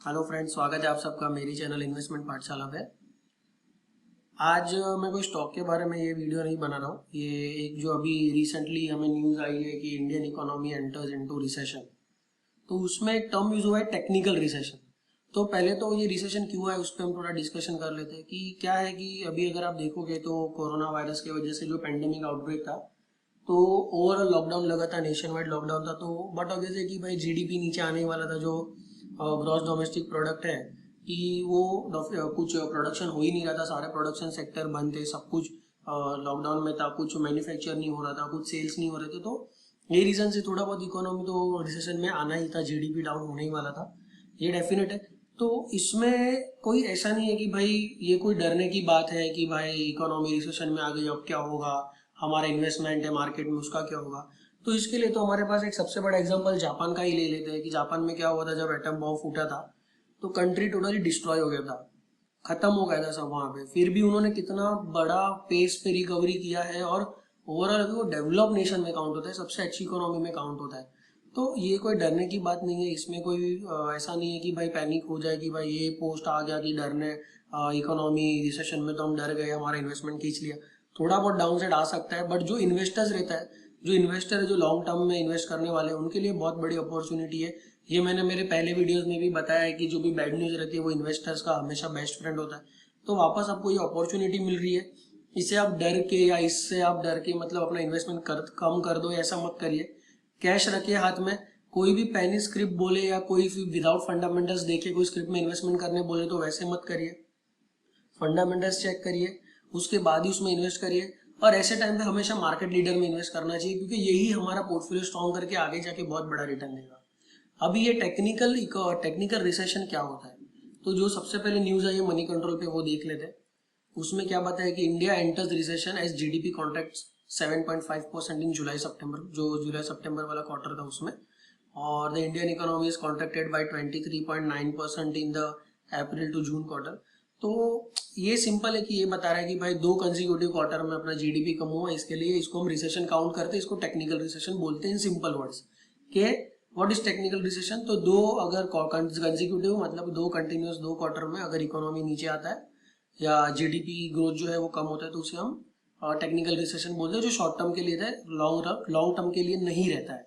Hello friends, स्वागत है आप सबका मेरी चैनल इन्वेस्टमेंट पाठशाला पे। आज मैं कोई स्टॉक के बारे में ये वीडियो नहीं बना रहा हूँ। ये एक जो अभी रिसेंटली हमें न्यूज़ आई है कि Indian economy enters into recession, तो उसमें एक टर्म यूज हुआ है टेक्निकल रिसेशन। तो पहले तो ये रिसेशन क्यों है उस पर हम थोड़ा डिस्कशन कर लेते हैं कि क्या है कि अभी अगर आप देखोगे तो कोरोना वायरस की वजह से जो पेंडेमिक आउटब्रेक था, तो ओवरऑल लॉकडाउन लगा था, नेशन वाइड लॉकडाउन था। तो बट जैसे कि भाई जीडीपी नीचे आने वाला था, जो ग्रॉस डोमेस्टिक प्रोडक्ट है कि वो कुछ प्रोडक्शन हो ही नहीं रहा था, सारे प्रोडक्शन सेक्टर बंद थे, सब कुछ लॉकडाउन में था, कुछ मैन्युफैक्चर नहीं हो रहा था, कुछ सेल्स नहीं हो रहे थे। तो ये रीजन से थोड़ा बहुत इकोनॉमी तो रिसेशन में आना ही था, जीडीपी डाउन होने ही वाला था, ये डेफिनेट है। तो इसमें कोई ऐसा नहीं है कि भाई ये कोई डरने की बात है कि भाई इकोनॉमी रिसेशन में आ गई, अब क्या होगा, हमारा इन्वेस्टमेंट है मार्केट में उसका क्या होगा। तो इसके लिए तो हमारे पास एक सबसे बड़ा एग्जांपल जापान का ही ले लेते हैं कि जापान में क्या हुआ था जब एटम बॉम्ब फूटा था, तो कंट्री टोटली डिस्ट्रॉय हो गया था, खत्म हो गया था सब वहां पे। फिर भी उन्होंने कितना बड़ा पेस पे रिकवरी किया है, और ओवरऑल अभी वो डेवलप नेशन में काउंट होता है, सबसे अच्छी इकोनॉमी में काउंट होता है। तो ये कोई डरने की बात नहीं है, इसमें कोई ऐसा नहीं है कि भाई पैनिक हो जाए कि भाई ये पोस्ट आ गया कि डरने इकोनॉमी रिसेशन में तो हम डर गए, हमारा इन्वेस्टमेंट खींच लिया। थोड़ा बहुत डाउन साइड आ सकता है, बट जो इन्वेस्टर्स रहता है, जो इन्वेस्टर है, जो लॉन्ग टर्म में इन्वेस्ट करने वाले हैं, उनके लिए बहुत बड़ी अपॉर्चुनिटी है। ये मैंने मेरे पहले वीडियोस में भी बताया है कि जो भी बैड न्यूज रहती है वो इन्वेस्टर्स का हमेशा बेस्ट फ्रेंड होता है। तो वापस आपको ये अपॉर्चुनिटी मिल रही है, इसे आप डर के या इससे आप डर के मतलब अपना इन्वेस्टमेंट कम कर दो, ऐसा मत करिए। कैश रखिए हाथ में, कोई भी पैनी स्क्रिप्ट बोले या कोई विदाउट फंडामेंटल्स देखे कोई स्क्रिप्ट में इन्वेस्टमेंट करने बोले तो वैसे मत करिए। फंडामेंटल्स चेक करिए, उसके बाद ही उसमें इन्वेस्ट करिए। और ऐसे टाइम पे हमेशा मार्केट लीडर में इन्वेस्ट करना चाहिए, क्योंकि यही हमारा पोर्टफोलियो स्ट्रॉन्ग करके आगे जाके बहुत बड़ा रिटर्न देगा। अभी ये टेक्निकल रिसेशन क्या होता है, तो जो सबसे पहले न्यूज आई है मनी कंट्रोल पे वो देख लेते हैं। उसमें क्या बताया कि India enters recession as GDP contract 7.5% in July September, जो जुलाई सितंबर वाला क्वार्टर था उसमें। और the Indian economy is contracted by 23.9% in the April to June quarter. तो ये सिंपल है कि ये बता रहा है कि भाई दो कंसेक्यूटिव क्वार्टर में अपना जीडीपी कम हुआ, इसके लिए इसको हम रिसेशन काउंट करते हैं, इसको टेक्निकल रिसेशन बोलते हैं इन सिंपल वर्ड्स के। व्हाट इज टेक्निकल रिसेशन, तो दो अगर कंसेक्यूटिव मतलब दो कंटिन्यूस दो क्वार्टर में अगर इकोनॉमी नीचे आता है या जीडीपी ग्रोथ जो है वो कम होता है, तो उसे हम टेक्निकल रिसेशन बोलते हैं, जो शॉर्ट टर्म के लिए था, लॉन्ग टर्म के लिए नहीं रहता है।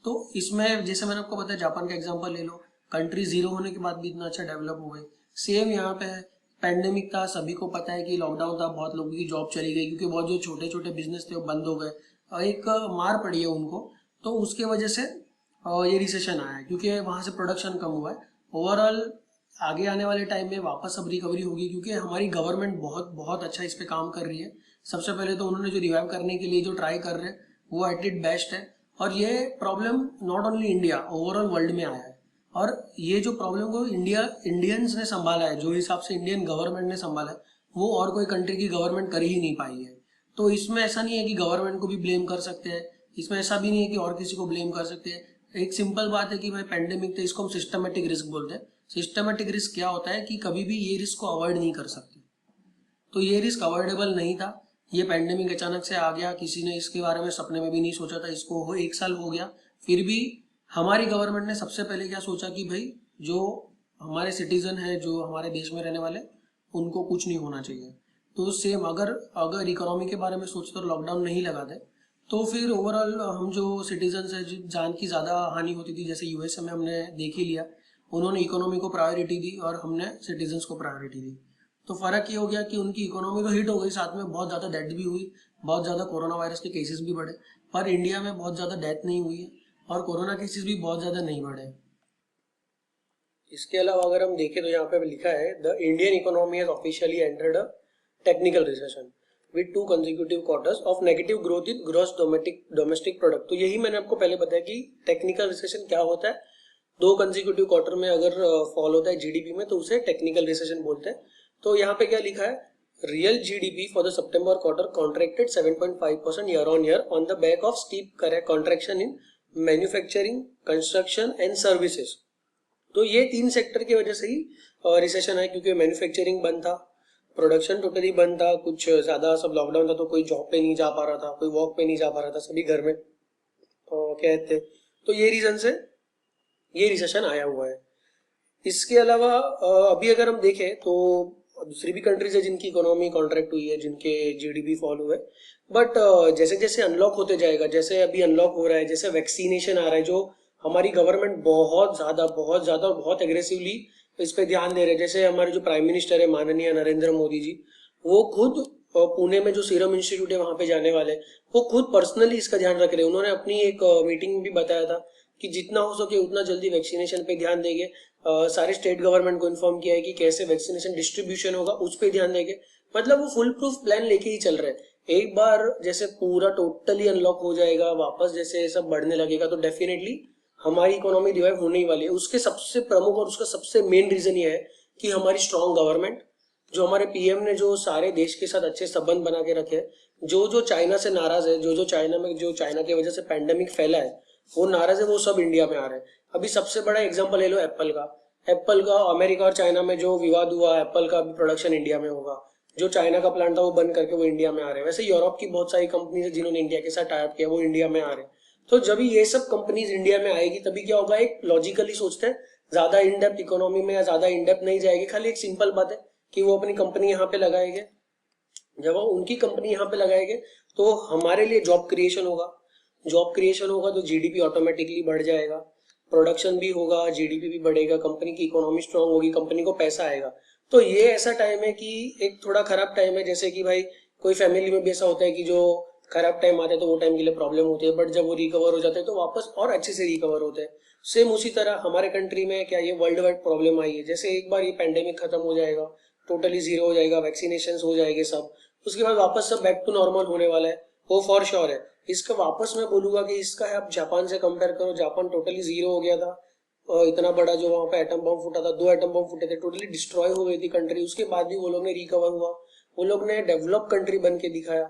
तो इसमें जैसे मैंने आपको बताया, जापान का एग्जांपल ले लो, कंट्री जीरो होने के बाद भी इतना अच्छा डेवलप हो गई। सेम यहाँ पे है, पैंडेमिक था, सभी को पता है कि लॉकडाउन था, बहुत लोगों की जॉब चली गई, क्योंकि बहुत जो छोटे छोटे बिजनेस थे वो बंद हो गए, एक मार पड़ी है उनको। तो उसके वजह से ये रिसेशन आया है, क्योंकि वहां से प्रोडक्शन कम हुआ है। ओवरऑल आगे आने वाले टाइम में वापस अब रिकवरी होगी, क्योंकि हमारी गवर्नमेंट बहुत बहुत अच्छा इस पे काम कर रही है। सबसे पहले तो उन्होंने जो रिवाइव करने के लिए जो ट्राई कर रहे हैं वो एट इट बेस्ट है। और ये problem not only India, overall world में आया है। और ये जो प्रॉब्लम को इंडियंस ने संभाला है, जो हिसाब से इंडियन गवर्नमेंट ने संभाला है, वो और कोई कंट्री की गवर्नमेंट कर ही नहीं पाई है। तो इसमें ऐसा नहीं है कि गवर्नमेंट को भी ब्लेम कर सकते हैं, इसमें ऐसा भी नहीं है कि और किसी को ब्लेम कर सकते हैं। एक सिंपल बात है कि भाई पेंडेमिक थे, इसको हम सिस्टमेटिक रिस्क बोलते हैं। सिस्टमेटिक रिस्क क्या होता है कि कभी भी ये रिस्क को अवॉइड नहीं कर सकते, तो ये रिस्क अवॉइडेबल नहीं था। ये पेंडेमिक अचानक से आ गया, किसी ने इसके बारे में सपने में भी नहीं सोचा था, इसको हो 1 साल हो गया। फिर भी हमारी गवर्नमेंट ने सबसे पहले क्या सोचा कि भाई जो हमारे सिटीजन है, जो हमारे देश में रहने वाले, उनको कुछ नहीं होना चाहिए। तो सेम अगर अगर इकोनॉमी के बारे में सोचते और लॉकडाउन नहीं लगाते, तो फिर ओवरऑल हम जो सिटीजन है, जान की ज़्यादा हानि होती थी। जैसे यूएसए में हमने देख ही लिया, उन्होंने इकोनॉमी को प्रायोरिटी दी और हमने सिटीजन्स को प्रायोरिटी दी। तो फर्क ये हो गया कि उनकी इकोनॉमी तो हिट हो गई, साथ में बहुत ज़्यादा डेथ भी हुई, बहुत ज़्यादा कोरोना वायरस के केसेस भी बढ़े। पर इंडिया में बहुत ज़्यादा डेथ नहीं हुई है और कोरोना केसेस भी बहुत ज़्यादा नहीं बढ़े। इसके अलावा अगर हम देखें तो यहाँ पे लिखा है the Indian economy has officially entered a technical recession with 2 consecutive quarters of negative growth in gross domestic product. तो यही मैंने आपको पहले बताया कि टेक्निकल रिसेशन क्या होता है। 2 कंसेक्यूटिव क्वार्टर में अगर फॉल होता है जीडीपी में, तो उसे टेक्निकल रिसेशन बोलते हैं। तो यहाँ पे क्या लिखा है, real GDP for the September quarter contracted 7.5% year on year on the back of steep contraction in manufacturing, construction and services. तो ये 3 सेक्टर की वजह से ही रिसेशन है, क्योंकि मैन्युफैक्चरिंग बंद था, प्रोडक्शन टोटली बंद था, कुछ ज्यादा सब लॉकडाउन था, तो कोई जॉब पे नहीं जा पा रहा था, कोई वॉक पे नहीं जा पा रहा था, सभी घर में कहते। तो ये रीजन से ये रिसेशन आया हुआ है। इसके अलावा अभी अगर हम देखें तो दूसरी भी कंट्रीज है जिनकी इकोनॉमी कॉन्ट्रैक्ट हुई है, जिनके जीडीपी फॉल हुए, बट जैसे जैसे अनलॉक होते जाएगा, जैसे अभी अनलॉक हो रहा है, जैसे वैक्सीनेशन आ रहा है, जो हमारी गवर्नमेंट बहुत ज्यादा और बहुत एग्रेसिवली इस पे ध्यान दे रहे हैं। जैसे हमारे जो प्राइम मिनिस्टर है माननीय नरेंद्र मोदी जी, वो खुद पुणे में जो सीरम इंस्टीट्यूट है वहां पे जाने वाले हैं। वो खुद पर्सनली इसका ध्यान रख रहे हैं। उन्होंने अपनी एक मीटिंग में भी बताया था कि जितना हो सके उतना जल्दी वैक्सीनेशन पे ध्यान देंगे। सारे स्टेट गवर्नमेंट को इन्फॉर्म किया है कि कैसे वैक्सीनेशन डिस्ट्रीब्यूशन होगा, उस पर ध्यान देंगे। मतलब वो फुल प्रूफ प्लान लेके ही चल रहे हैं। एक बार जैसे पूरा टोटली अनलॉक हो जाएगा, वापस जैसे सब बढ़ने लगेगा, तो डेफिनेटली हमारी इकोनॉमी रिवाइव होने ही वाली है। उसके सबसे प्रमुख और उसका सबसे मेन रीजन ये है कि हमारी स्ट्रांग गवर्नमेंट, जो हमारे पीएम ने जो सारे देश के साथ अच्छे संबंध बना के रखे हैं, जो जो चाइना से नाराज है, जो जो चाइना में, जो चाइना की वजह से पैंडेमिक फैला है वो नाराज है, वो सब इंडिया में आ रहे हैं। अभी सबसे बड़ा एग्जांपल ले लो एप्पल का अमेरिका और चाइना में जो विवाद हुआ, एप्पल का भी प्रोडक्शन इंडिया में होगा। जो चाइना का प्लांट था वो बंद करके वो इंडिया में आ रहे हैं। वैसे यूरोप की बहुत सारी कंपनीज है जिन्होंने इंडिया के साथ टाइप किया, वो इंडिया में आ रहे हैं। तो जब ये सब कंपनीज इंडिया में आएगी तभी क्या होगा, एक लॉजिकली सोचते हैं, ज्यादा इन डेप्थ इकोनॉमी में या ज्यादा इन डेप्थ नहीं जाएगी, खाली एक सिंपल बात है कि वो अपनी कंपनी यहाँ पे लगाएंगे। जब वो उनकी कंपनी यहाँ पे लगाएंगे तो हमारे लिए जॉब क्रिएशन होगा। जॉब क्रिएशन होगा तो जीडीपी ऑटोमेटिकली बढ़ जाएगा, प्रोडक्शन भी होगा, जीडीपी भी बढ़ेगा, कंपनी की इकोनॉमी स्ट्रांग होगी, कंपनी को पैसा आएगा। तो ये ऐसा टाइम है कि एक थोड़ा खराब टाइम है, जैसे कि भाई कोई फैमिली में भी ऐसा होता है कि जो खराब टाइम आता है तो वो टाइम के लिए प्रॉब्लम होती है, बट जब वो रिकवर हो जाते हैं तो वापस और अच्छे से रिकवर होते हैं। सेम उसी तरह हमारे कंट्री में क्या ये वर्ल्ड वाइड प्रॉब्लम आई है, जैसे एक बार ये पैंडेमिक खत्म हो जाएगा, टोटली जीरो हो जाएगा, वैक्सीनेशन हो जाएंगे सब, उसके बाद वापस सब बैक टू नॉर्मल होने वाला है, वो फॉर श्योर है। इसका वापस मैं बोलूंगा कि इसका आप जापान से कंपेयर करो, जापान टोटली जीरो हो गया था। इतना बड़ा जो वहां पे एटम बम फूटा था, 2 एटम बम फूटे थे, टोटली डिस्ट्रॉय हो गई थी कंट्री, उसके बाद भी वो लोग ने रिकवर हुआ, वो लोग ने डेवलप कंट्री बन के दिखाया।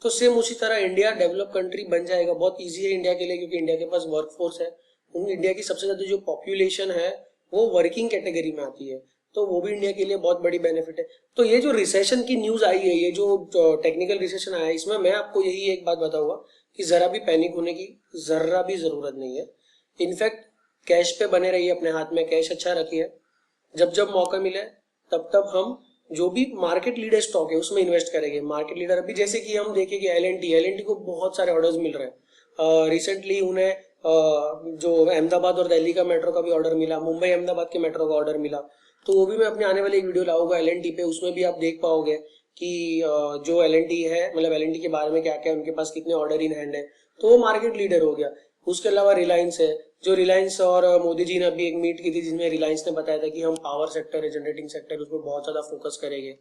तो सेम उसी तरह इंडिया डेवलप कंट्री बन जाएगा। बहुत ईजी है इंडिया के लिए, क्योंकि इंडिया के पास वर्कफोर्स है। इंडिया की सबसे ज्यादा जो पॉपुलेशन है वो वर्किंग कैटेगरी में आती है, तो वो भी इंडिया के लिए बहुत बड़ी बेनिफिट है। तो ये जो रिसेशन की न्यूज आई है, ये जो टेक्निकल रिसेशन आया है, इसमें मैं आपको यही एक बात बताऊंगा कि जरा भी पैनिक होने की जरा भी जरूरत नहीं है। इनफैक्ट कैश पे बने रहिए, अपने हाथ में कैश अच्छा रखिए। जब जब मौका मिले तब तब हम जो भी मार्केट लीडर स्टॉक है उसमें इन्वेस्ट करेंगे। मार्केट लीडर अभी जैसे कि हम देखें कि एल एंड टी को बहुत सारे ऑर्डर्स मिल रहे हैं। रिसेंटली उन्हें जो अहमदाबाद और दिल्ली का मेट्रो का भी ऑर्डर मिला, मुंबई अहमदाबाद के मेट्रो का ऑर्डर मिला। तो वो भी मैं अपने आने वाले एक वीडियो लाऊंगा एल एंड टी पे, उसमें भी आप देख पाओगे कि जो एल एंड टी है, मतलब एल एंड टी के बारे में क्या क्या उनके पास कितने ऑर्डर इन हैंड है, तो वो मार्केट लीडर हो गया। उसके अलावा रिलायंस है, जो रिलायंस और मोदी जी ने अभी एक मीट की थी जिसमें रिलायंस ने बताया था कि हम पावर सेक्टर है, जनरेटिंग सेक्टर, उस पर बहुत ज्यादा फोकस करेंगे।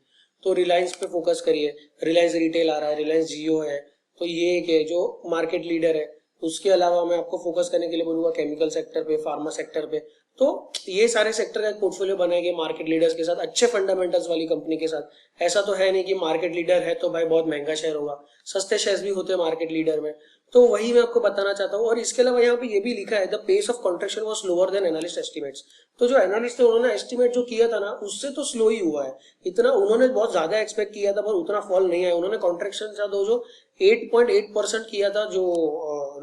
तो रिलायंस पे फोकस करिए। रिलायंस रिटेल आ रहा है, रिलायंस जियो है, तो ये एक है जो मार्केट लीडर है। उसके अलावा मैं आपको फोकस करने के लिए बोलूंगा केमिकल सेक्टर पे, फार्मा सेक्टर पे। तो ये सारे सेक्टर का एक पोर्टफोलियो बनाएंगे मार्केट लीडर्स के साथ, अच्छे फंडामेंटल्स वाली कंपनी के साथ। ऐसा तो है नहीं कि मार्केट लीडर है तो भाई बहुत महंगा शेयर होगा, सस्ते शेयर भी होते हैं मार्केट लीडर में। तो वही मैं आपको बताना चाहता हूँ। और इसके अलावा यहाँ पे ये भी लिखा है the pace of contraction was slower than analyst estimates. तो जो एनालिस्ट थे उन्होंने एस्टिमेट जो किया था ना, उससे तो स्लो ही हुआ है। इतना उन्होंने बहुत ज्यादा एक्सपेक्ट किया था पर उतना फॉल नहीं आया। उन्होंने कॉन्ट्रेक्शन था जो 8.8% किया था जो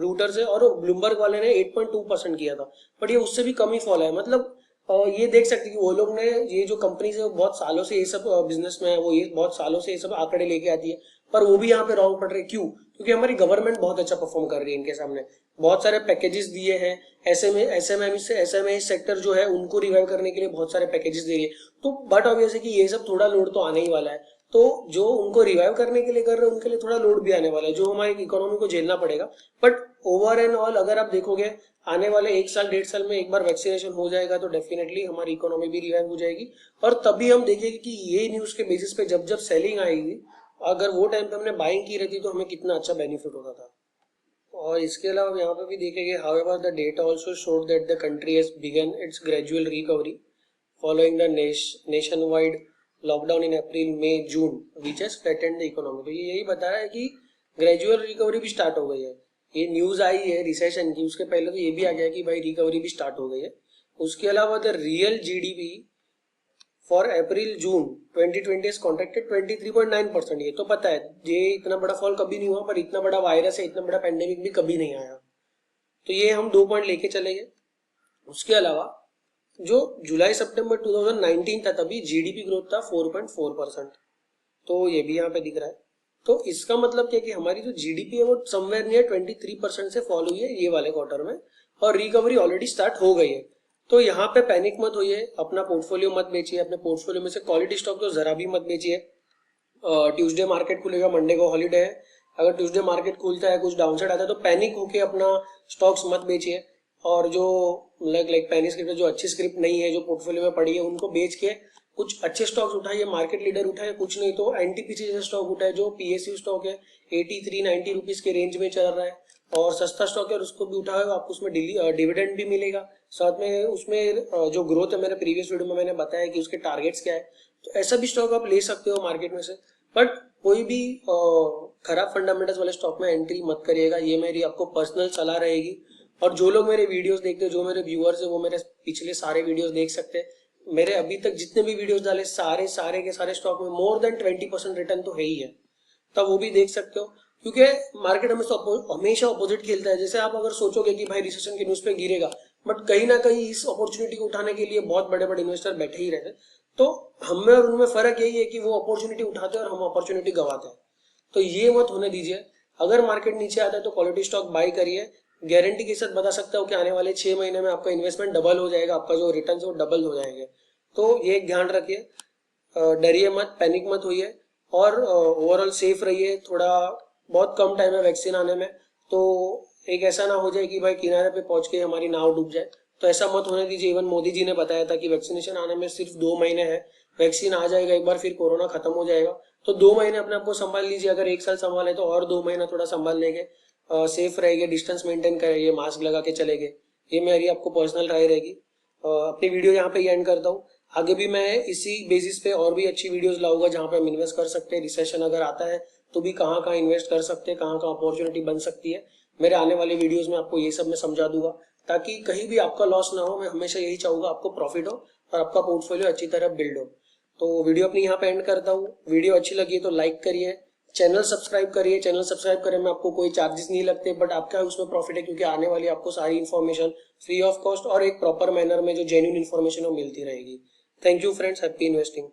रूटर से, और ब्लूमबर्ग वाले ने 8.2% किया था, बट ये उससे भी कम ही फॉल है। मतलब ये देख सकते कि वो लोग ने, ये जो कंपनी है वो बहुत सालों से ये सब बिजनेस में है, वो ये बहुत सालों से ये सब आंकड़े लेके आती है, पर वो भी यहाँ पे रॉन्ग पड़ रहे। क्यों? क्योंकि हमारी गवर्नमेंट बहुत अच्छा परफॉर्म कर रही है इनके सामने। बहुत सारे पैकेजेस दिए हैं, एसएमई सेक्टर जो है उनको रिवाइव करने के लिए बहुत सारे पैकेजेस दे रही है। तो बट ऑब्वियस है कि ये सब थोड़ा लोड तो आने ही वाला है। तो जो उनको रिवाइव करने के लिए कर रहे हैं उनके लिए थोड़ा लोड भी आने वाला है, जो हमारी इकोनॉमी को झेलना पड़ेगा। बट ओवर एंड ऑल अगर आप देखोगे, आने वाले 1 साल 1.5 साल में एक बार वैक्सीनेशन हो जाएगा तो डेफिनेटली हमारी इकोनॉमी भी रिवाइव हो जाएगी। और तभी हम देखेंगे कि ये न्यूज के बेसिस पे जब जब सेलिंग आएगी, अगर वो टाइम पे हमने बाइंग की रहती तो हमें कितना अच्छा बेनिफिट होता था। और इसके अलावा यहाँ पे भी देखेंगे, however the data also showed that the country has begun its gradual recovery following the nationwide lockdown in April May June which has flattened the economy. तो ये यही बता रहा है कि ग्रेजुअल रिकवरी भी स्टार्ट हो गई है। ये न्यूज आई है रिसेशन की, उसके पहले तो ये भी आ गया कि भाई रिकवरी भी स्टार्ट हो गई है। उसके अलावा the real GDP for April June 2020 is contracted 23.9%। ये तो पता है, ये इतना बड़ा फॉल कभी नहीं हुआ, पर इतना बड़ा वायरस है, इतना बड़ा पेंडेमिक भी कभी नहीं आया। तो ये हम 2 पॉइंट लेके चलेंगे। उसके अलावा जो जुलाई सितंबर 2019 था तभी जीडीपी ग्रोथ था 4.4%। तो ये भी यहाँ पे दिख रहा है। तो इसका मतलब क्या कि हमारी जो जीडीपी है वो समवेयर नियर 23% से फॉल हुई है ये वाले क्वार्टर में, और रिकवरी ऑलरेडी स्टार्ट हो गई है। तो यहाँ पे पैनिक मत होइए, अपना पोर्टफोलियो मत बेचिए, अपने पोर्टफोलियो में से क्वालिटी स्टॉक तो जरा भी मत बेचिए। ट्यूसडे मार्केट खुलेगा, मंडे को हॉलीडे है, अगर ट्यूसडे मार्केट खुलता है कुछ डाउनसाइड आता है तो पैनिक होके अपना स्टॉक्स मत बेचिए। और जो लाइक पैनिक स्क्रिप्ट, जो अच्छी स्क्रिप्ट नहीं है जो पोर्टफोलियो में पड़ी है, उनको बेच के कुछ अच्छे स्टॉक्स उठाइए, मार्केट लीडर उठाए, कुछ नहीं तो एनटीपीसी जैसे स्टॉक उठाए जो पीएसयू स्टॉक है 83-90 रुपीज के रेंज में चल रहा है और सस्ता स्टॉक है, उसको भी उठाए, आपको उसमें डिविडेंड भी मिलेगा, साथ में उसमें जो ग्रोथ है, मेरे प्रीवियस वीडियो में मैंने बताया कि उसके टारगेट्स क्या है। तो ऐसा भी स्टॉक आप ले सकते हो मार्केट में से, बट कोई भी खराब फंडामेंटल्स वाले स्टॉक में एंट्री मत करिएगा, ये मेरी आपको पर्सनल सलाह रहेगी। और जो लोग मेरे वीडियोस देखते हैं, जो मेरे व्यूअर्स है, वो मेरे पिछले सारे वीडियोस देख सकते हैं। मेरे अभी तक जितने भी वीडियोस डाले सारे के सारे स्टॉक में मोर देन 20% रिटर्न तो है ही है, तब वो भी देख सकते हो। क्योंकि मार्केट हमेशा अपोजिट खेलता है। जैसे आप अगर सोचोगे कि भाई रिसेशन की न्यूज पे गिरेगा, बट कहीं ना कहीं इस अपॉर्चुनिटी को उठाने के लिए बहुत बड़े बड़े इन्वेस्टर बैठे ही रहते, तो हमें और उनमें फर्क यही है कि वो अपॉर्चुनिटी उठाते हैं और हम अपॉर्चुनिटी गवाते हैं। तो ये मत होने दीजिए। अगर मार्केट नीचे आता है तो क्वालिटी स्टॉक बाय करिए, गारंटी के साथ बता सकता हूँ कि आने वाले 6 महीने में आपका इन्वेस्टमेंट डबल हो जाएगा, आपका जो रिटर्न है वो डबल हो जाएंगे। तो ये ध्यान रखिए, डरिए मत, पैनिक मत होइए, और ओवरऑल सेफ रहिए। थोड़ा बहुत कम टाइम है वैक्सीन आने में, तो एक ऐसा ना हो जाए कि भाई किनारे पे पहुंच के हमारी नाव डूब जाए, तो ऐसा मत होने दीजिए। इवन मोदी जी ने बताया था कि वैक्सीनेशन आने में सिर्फ 2 महीने है, वैक्सीन आ जाएगा एक बार, फिर कोरोना खत्म हो जाएगा। तो 2 महीने अपने आप को संभाल लीजिए, अगर 1 साल संभाले तो और 2 महीना थोड़ा संभाल लेंगे, सेफ रहेंगे, डिस्टेंस मेंटेन करेंगे, मास्क लगा के चलेंगे। ये मेरी आपको पर्सनल राय रहेगी। अपनी वीडियो यहाँ पे एंड करता हूँ। आगे भी मैं इसी बेसिस पे और भी अच्छी वीडियोस लाऊंगा जहाँ पे हम इन्वेस्ट कर सकते हैं, रिसेशन अगर आता है तो भी कहाँ कहाँ इन्वेस्ट कर सकते हैं, कहाँ कहाँ अपॉर्चुनिटी बन सकती है। मेरे आने वाले वीडियोस में आपको ये सब मैं समझा दूंगा, ताकि कहीं भी आपका लॉस ना हो। मैं हमेशा यही चाहूंगा आपको प्रॉफिट हो और आपका पोर्टफोलियो अच्छी तरह बिल्ड हो। तो वीडियो अपनी यहाँ पे एंड करता हूँ। वीडियो अच्छी लगी तो लाइक करिए, चैनल सब्सक्राइब करिए। चैनल सब्सक्राइब करने में आपको कोई चार्जेस नहीं लगते, बट आपका उसमें प्रॉफिट है, क्योंकि आने वाली आपको सारी इन्फॉर्मेशन फ्री ऑफ कॉस्ट और एक प्रॉपर मैनर में जो जेन्युइन इन्फॉर्मेशन है वो मिलती रहेगी। Thank you friends, happy investing.